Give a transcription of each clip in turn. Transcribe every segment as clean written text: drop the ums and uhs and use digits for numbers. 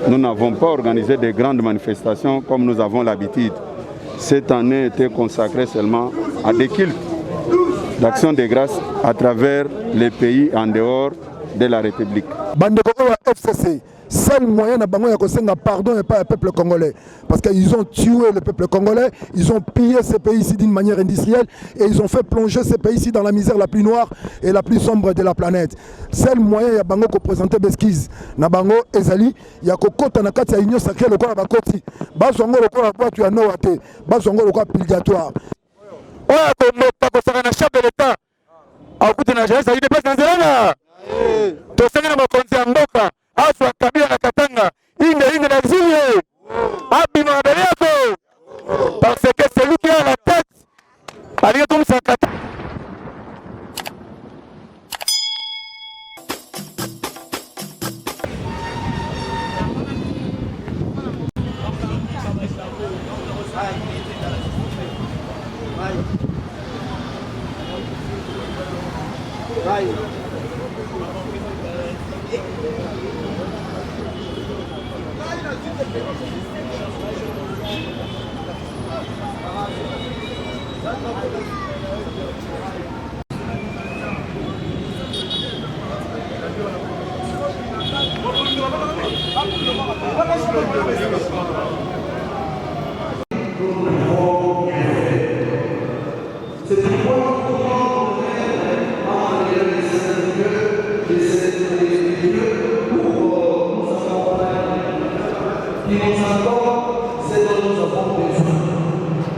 nous n'avons pas organisé de grandes manifestations comme nous avons l'habitude. Cette année était consacrée seulement à des cultes d'action de grâce à travers les pays en dehors de la République. FCC, seul moyen de pardon et pas le peuple congolais. Parce qu'ils ont tué le peuple congolais, ils ont pillé ces pays-ci d'une manière industrielle et ils ont fait plonger ces pays-ci dans la misère la plus noire et la plus sombre de la planète. Seul moyen de présenter Besquiz, Nabango, Ezali, il y a Kokota Nakati à l'Union sacrée, le corps à Bakoti, Basongo, le corps à Boatu à Noate, Basongo, le corps purgatoire. Oh, le chef de l'État, à côté de la jeunesse, il déplace dans Zélana. Tosanga makonzi ya mboka aswa kabila na katanga inde na exilé abima mbele yako parce que celui qui a la tête aliyetum sakata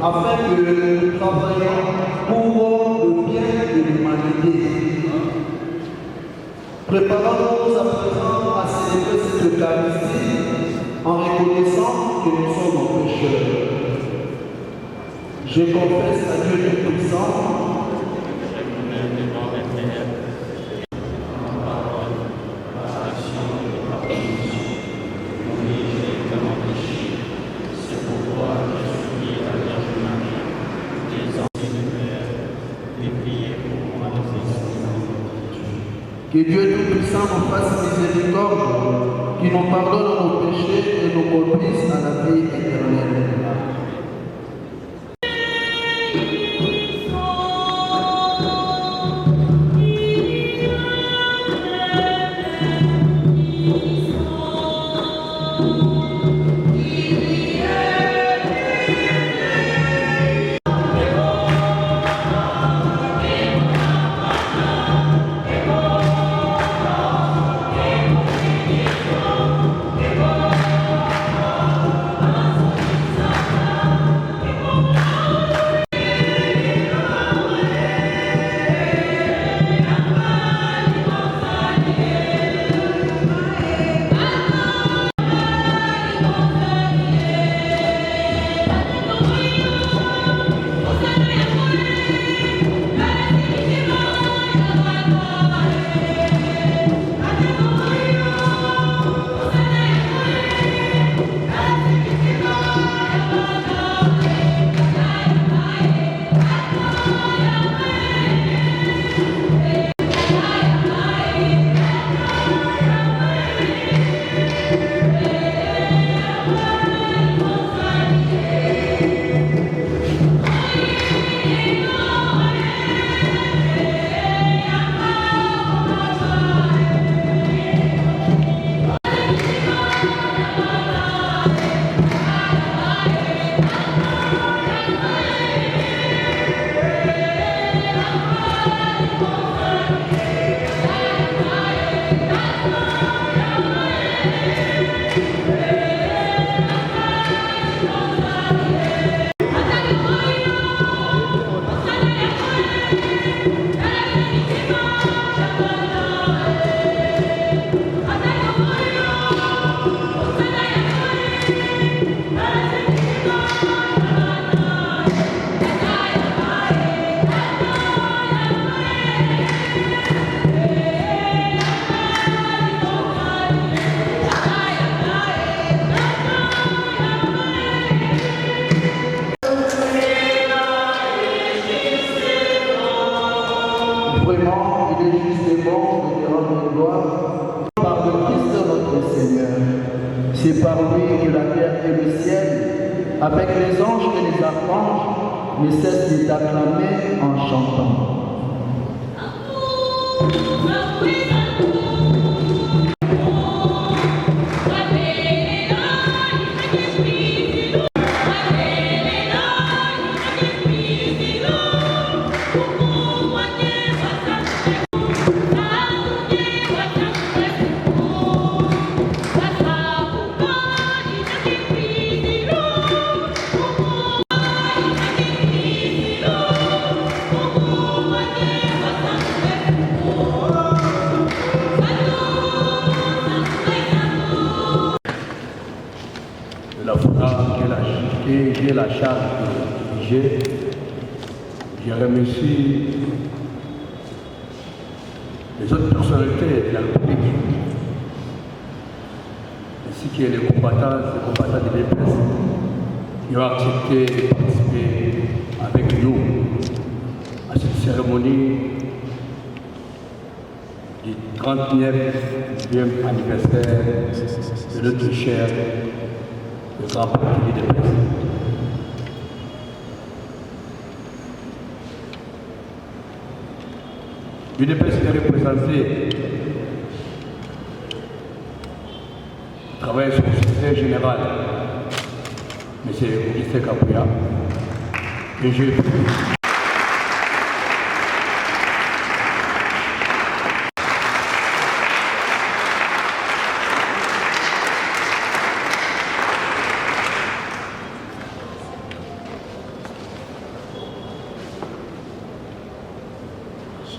afin que nous travaillions pour le bien de l'humanité. Préparons-nous à présent à célébrer cette Eucharistie en reconnaissant que nous sommes pécheurs. Je confesse à Dieu Tout-Puissant que Dieu Tout-Puissant nous fasse miséricorde, qui nous pardonne nos péchés et nous conduise à la vie éternelle. c'est par lui que la terre et le ciel, avec les anges et les archanges, ne cessent de t'acclamer en chantant. J'ai la charge de diriger. Je remercie les autres personnalités de la République, ainsi que les combattants de l'EPS qui ont accepté de participer avec nous à cette cérémonie du 39e anniversaire de notre cher le grand parti de l'EPS. L'UDPS est représenté au travers de son secrétaire général, M. Augustin Kabouya, et je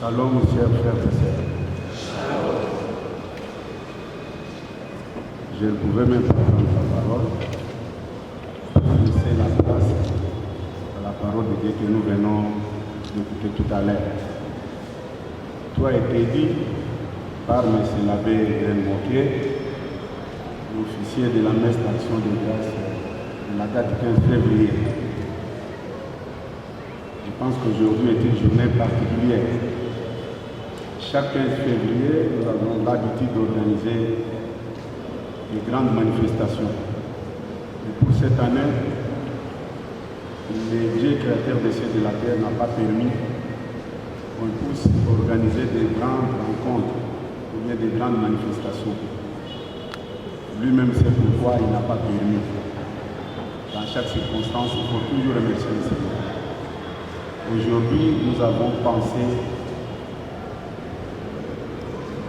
Shalom, chers frères et sœurs. Je ne pouvais même pas prendre la parole pour laisser la place à la parole de Dieu que nous venons d'écouter tout à l'heure. Tout a été dit par M. l'abbé Hélène Moquet, l'officier de la messe d'action de grâce de la date du 15 février. Je pense qu'aujourd'hui est une journée particulière. Chaque 15 février, nous avons l'habitude d'organiser de grandes manifestations. Et pour cette année, le Dieu créateur des cieux et de la terre n'a pas permis qu'on puisse organiser des grandes rencontres ou bien des grandes manifestations. Lui-même sait pourquoi il n'a pas permis. Dans chaque circonstance, il faut toujours remercier le Seigneur. Aujourd'hui, nous avons pensé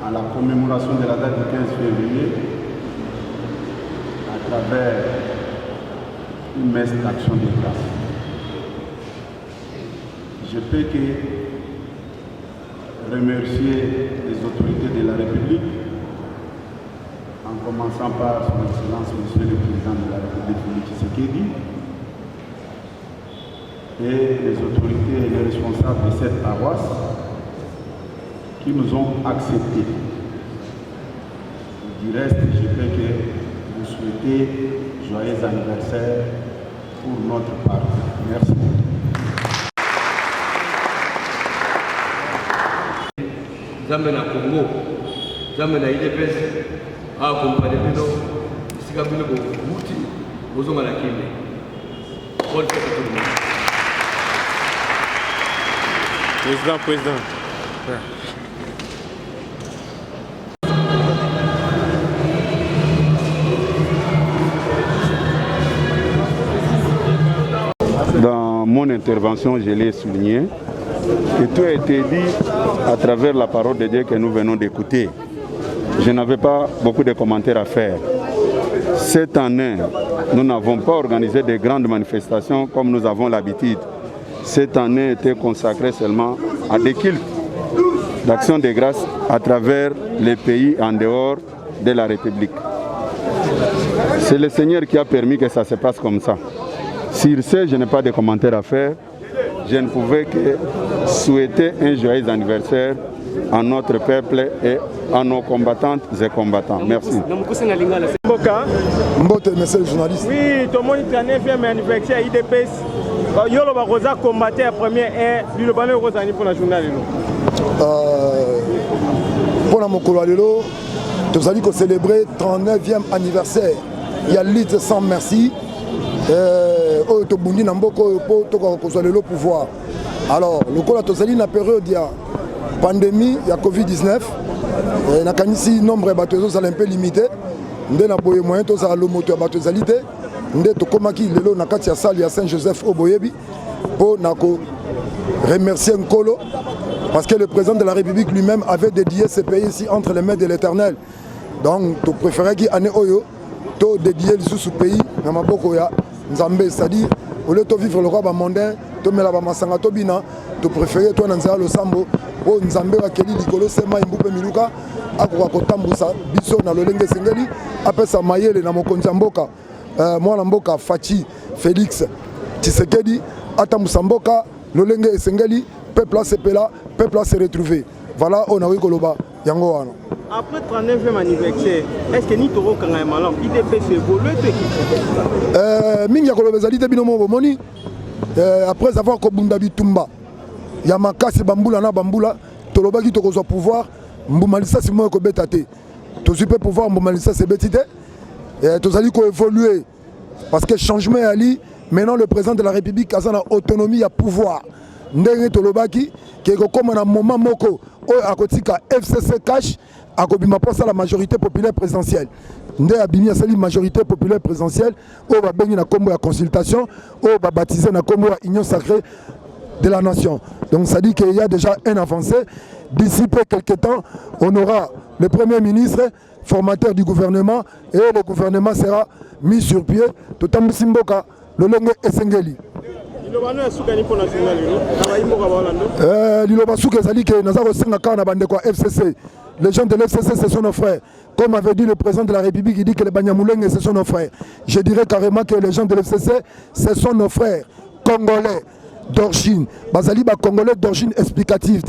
à la commémoration de la date du 15 février à travers une messe d'action de grâce. Je peux que remercier les autorités de la République, en commençant par son Excellence, Monsieur le Président de la République, Félix Tshisekedi, et les autorités et les responsables de cette paroisse qui nous ont acceptés. Du reste, je peux que vous souhaiter joyeux anniversaire pour notre part. Merci. Zamena Congo, Zamena IDPS, accompagné de nous, c'est comme une boutique, vous avez la Kimé. Bonne fête à tout le monde. Président. Dans mon intervention, je l'ai souligné, et tout a été dit à travers la parole de Dieu que nous venons d'écouter. Je n'avais pas beaucoup de commentaires à faire. Cette année, nous n'avons pas organisé de grandes manifestations comme nous avons l'habitude. Cette année était consacrée seulement à des cultes d'action de grâce à travers les pays en dehors de la République. C'est le Seigneur qui a permis que ça se passe comme ça. Sur ce, je n'ai pas de commentaires à faire. Je ne pouvais que souhaiter un joyeux anniversaire à notre peuple et à nos combattantes et combattants. Merci. Mbote, monsieur le journaliste. Oui, tout le monde est en 9e anniversaire IDPS. Yolo va rosa combattre la première ère du Liban Rosani pour la journée. Pour la Mokolo Alelo, nous allons célébrer 39e anniversaire il y a lutte sans merci. To bundi na mboko po to ko kozwa le pouvoir. Alors, le ko la tozali na période ya pandémie, il y a Covid-19. Na kanisi nombre bato zo un peu limité. Nde na boye moyen to za lo moto bato zalité. Nde to komaki lelo na kati ya salle ya Saint-Joseph Oboyebi pour na ko remercier Nkolo parce que le président de la République lui-même avait dédié ce pays ici entre les mains de l'Éternel. Donc, tu préférais qu'il ait oyo, tu dédié le sous pays, na maboko ya Nzambe, c'est-à-dire au lieu de vivre le roi mondain, tu mets la masanga to bina, tu préférais toi Nanzala le sambo, o Nzambe wa keli likolo sema imbupe miluka, akwa kotambusa biso na lolenge sengeli, après ça mayele na mokonzi mboka, mwana mboka Fachi Félix Tshisekedi, atambusa mboka lolenge sengeli, peuple a sepela, peuple a se retrouver. Voilà, on a eu Koloba, Yango Wano. Après 39e anniversaire, est-ce que nous avons un malin? IDPS évolue Minga Koloba Zali Binomo Bomoni, après avoir Kobunda Bitumba, Yamakasi Bambula na Bambula, Toloba qui te pouvoir, Mboumalissa c'est moi qui bétate. Tu super pouvoir Mboumalissa c'est bétité. Tu as dit qu'on évolue parce que changement est ali. Maintenant le président de la République a une autonomie à pouvoir. Ndenge Tolobaki qui est comme un moment moko à kotika FCC cash à kobima pour ça la majorité populaire présidentielle. Ndé abimi a sali majorité populaire présidentielle au va bengi na kombo ya consultation au va baptiser na kombo ya union sacrée de la nation. Donc ça dit qu'il y a déjà un avancé. D'ici peu quelques temps, on aura le premier ministre formateur du gouvernement et le gouvernement sera mis sur pied. Totambu Simboka, le Longue Esengeli. Les gens de l'FCC, ce sont nos frères. Comme avait dit le président de la République, il dit que les Banyamulenge, ce sont nos frères. Je dirais carrément que les gens de l'FCC, ce sont nos frères congolais d'origine. Bazali ba congolais d'origine explicative.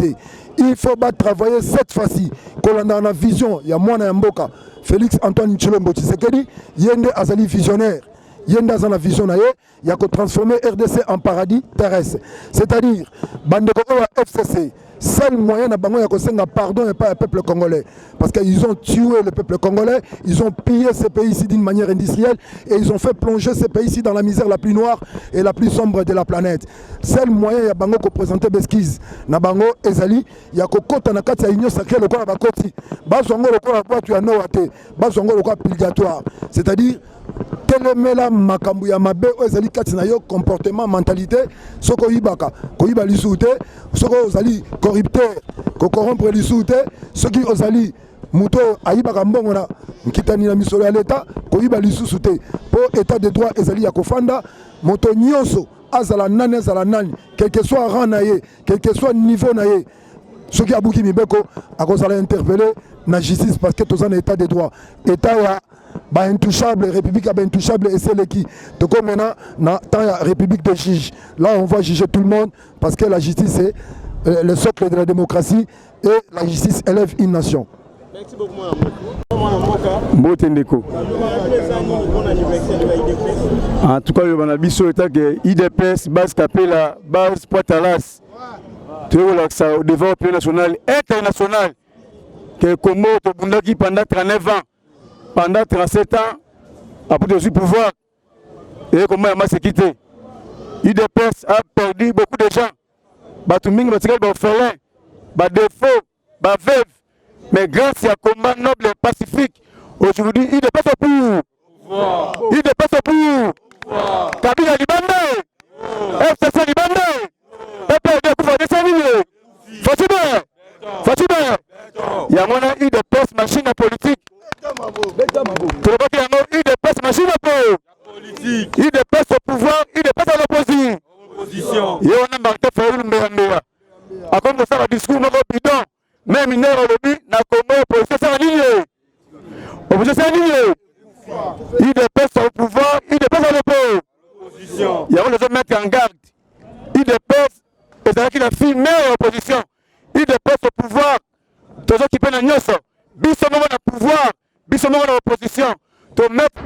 Il faut travailler cette fois-ci. Qu'on a une vision, il y a moi na Mboka, Félix Antoine Tshilombo Tshisekedi, Yende Azali visionnaire. Yenda dans la vision il y a que transformer RDC en paradis terrestre. C'est-à-dire, Bandeko FCC, seul moyen de faire pardon et pas le peuple congolais. Parce qu'ils ont tué le peuple congolais, ils ont pillé ce pays ici d'une manière industrielle et ils ont fait plonger ce pays ici dans la misère la plus noire et la plus sombre de la planète. Seul moyen il y a Bango qui présenter Besquiz, na Bango Ezali, il y a que Kota na Kati Union sacrée le corps à Bakoti, Bazongo le corps à quoi tu as noté, Bazongo le corps purgatoire. C'est-à-dire, telemela makambu ya mabe ezali kati na yo comportement mentalité soko yibaka ko yiba lisute soko ozali corrupteur ko corrompre lisute soki ozali muto ayibaka mbongo na nkitani na misolo ya leta ko yiba lisusu te po état de droit ezali ya kofanda moto nyonso azala nani quel que soit rang na ye quel que soit niveau na ye soki abuki mibeko akozala interpeller na justice parce que tozana état de droit état ya ba intouchable, République intouchable et c'est le qui. Donc maintenant, dans la République de juge, là on va juger tout le monde parce que la justice est le socle de la démocratie et la justice élève une nation. Merci beaucoup. En tout cas, on a biso état que IDPS base Capella, base Poitalas, au développement national et international que Congo Tobundaki pendant 39 ans. Pendant 37 ans, après de ce pouvoir, et comment il s'est quitté. IDPS a perdu beaucoup de gens. Batuming, Batikal, Bafélin, Badefo, Bavev. Mais grâce à combat noble et pacifique, aujourd'hui, IDPS au pour. IDPS au pour. Kabila Libande. FCC Libande. PPD pour faire des services. Fatime. Il y a mon IDPS machine politique. Il dépasse machine politique. Il dépasse au pouvoir, il dépasse à l'opposition. Et on a marqué faire une meilleure. À cause de ça, le discours non bidon. Même une heure au début, n'a comment opposition c'est aligné. Opposition c'est aligné. Il dépasse au pouvoir, il dépasse à l'opposition. Il y a besoin de mettre en garde. Il dépasse, et c'est qu'il a fait meilleure opposition. Il dépasse au pouvoir. Tous ceux qui prennent un nyos, bis au moment de pouvoir. Bisous dans l'opposition, to mettre